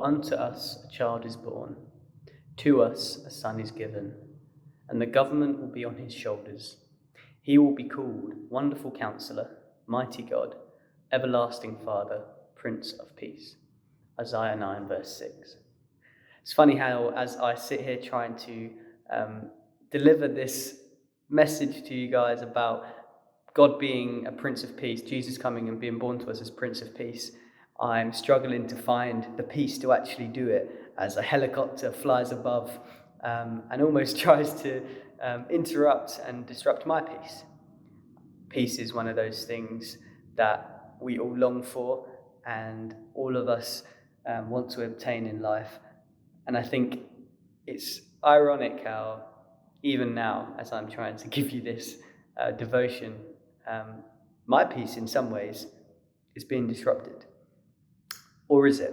For unto us a child is born, to us a son is given, and the government will be on his shoulders. He will be called Wonderful Counselor, Mighty God, Everlasting Father, Prince of Peace. Isaiah 9 verse 6. It's funny how as I sit here trying to deliver this message to you guys about God being a Prince of Peace, Jesus coming and being born to us as Prince of Peace, I'm struggling to find the peace to actually do it as a helicopter flies above and almost tries to interrupt and disrupt my peace. Peace is one of those things that we all long for and all of us want to obtain in life. And I think it's ironic how even now, as I'm trying to give you this devotion, my peace in some ways is being disrupted. Or is it?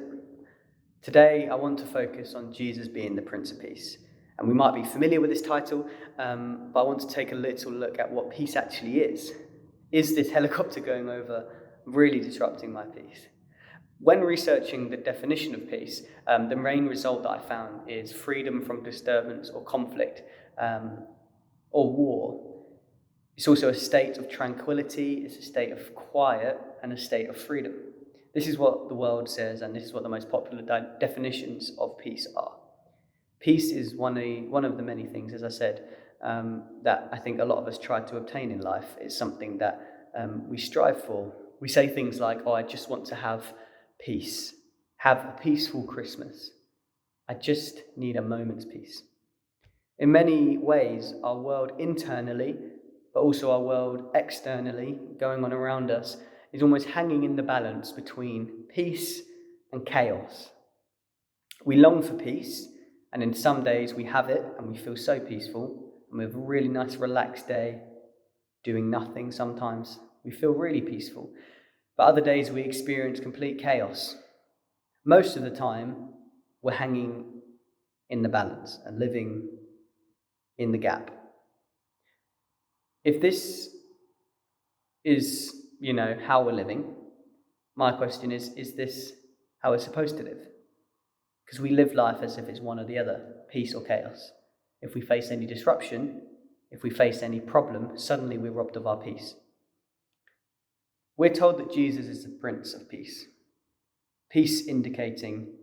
Today, I want to focus on Jesus being the Prince of Peace. And we might be familiar with this title, but I want to take a little look at what peace actually is. Is this helicopter going over really disrupting my peace? When researching the definition of peace, the main result that I found is freedom from disturbance or conflict or war. It's also a state of tranquility, it's a state of quiet, and a state of freedom. This is what the world says, and this is what the most popular definitions of peace are. Peace is one of the many things, as I said, that I think a lot of us try to obtain in life. It's something that we strive for. We say things like, I just want to have peace, have a peaceful Christmas. I just need a moment's peace. In many ways, our world internally, but also our world externally, going on around us, is almost hanging in the balance between peace and chaos. We long for peace, and in some days we have it and we feel so peaceful, and we have a really nice relaxed day, doing nothing sometimes. We feel really peaceful. But other days we experience complete chaos. Most of the time, we're hanging in the balance and living in the gap. If this is, how we're living, my question is this how we're supposed to live? Because we live life as if it's one or the other, peace or chaos. If we face any disruption, if we face any problem, suddenly we're robbed of our peace. We're told that Jesus is the Prince of Peace. Prince indicating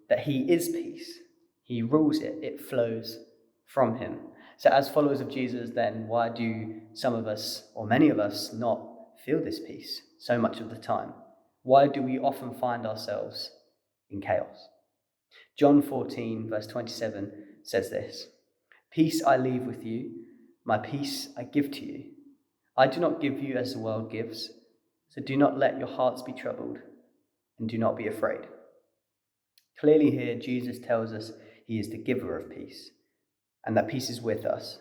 that he is peace. He rules it. It flows from him. So as followers of Jesus, then, why do some of us, or many of us, not feel this peace so much of the time? Why do we often find ourselves in chaos? John 14, verse 27 says this: "Peace I leave with you, my peace I give to you. I do not give you as the world gives, so do not let your hearts be troubled, and do not be afraid." Clearly here, Jesus tells us he is the giver of peace, and that peace is with us.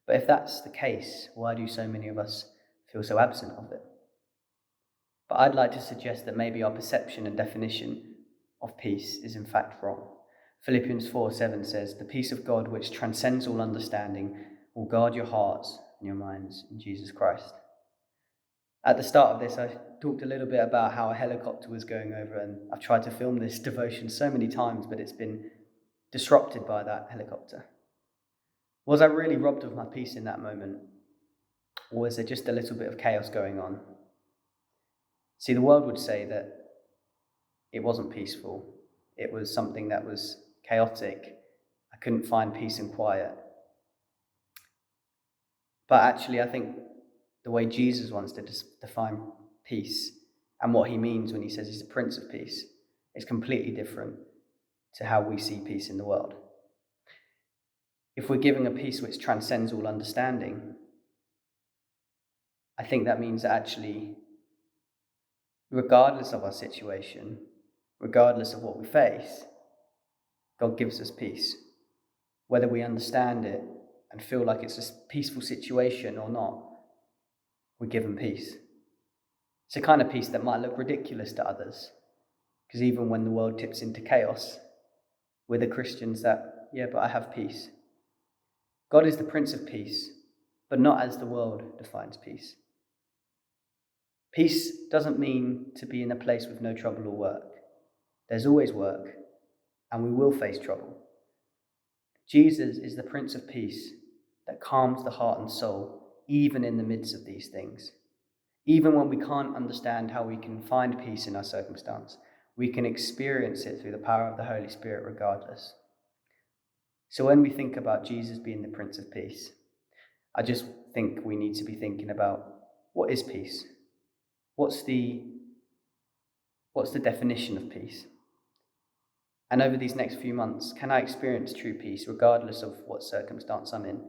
But if that's the case, why do so many of us feel so absent of it? But I'd like to suggest that maybe our perception and definition of peace is in fact wrong. Philippians 4:7 says, "The peace of God which transcends all understanding will guard your hearts and your minds in Jesus Christ." At the start of this, I talked a little bit about how a helicopter was going over, and I've tried to film this devotion so many times, but it's been disrupted by that helicopter. Was I really robbed of my peace in that moment? Or was there just a little bit of chaos going on? See, the world would say that it wasn't peaceful. It was something that was chaotic. I couldn't find peace and quiet. But actually, I think the way Jesus wants to define peace and what he means when he says he's the Prince of Peace is completely different to how we see peace in the world. If we're giving a peace which transcends all understanding, I think that means that actually, regardless of our situation, regardless of what we face, God gives us peace. Whether we understand it and feel like it's a peaceful situation or not, we're given peace. It's a kind of peace that might look ridiculous to others, because even when the world tips into chaos, we're the Christians that, but I have peace. God is the Prince of Peace, but not as the world defines peace. Peace doesn't mean to be in a place with no trouble or work. There's always work, and we will face trouble. Jesus is the Prince of Peace that calms the heart and soul, even in the midst of these things. Even when we can't understand how we can find peace in our circumstance, we can experience it through the power of the Holy Spirit regardless. So when we think about Jesus being the Prince of Peace, I just think we need to be thinking about, what is peace? What's the definition of peace? And over these next few months, can I experience true peace regardless of what circumstance I'm in,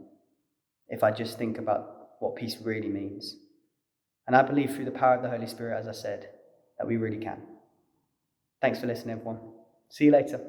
if I just think about what peace really means? And I believe through the power of the Holy Spirit, as I said, that we really can. Thanks for listening, everyone. See you later.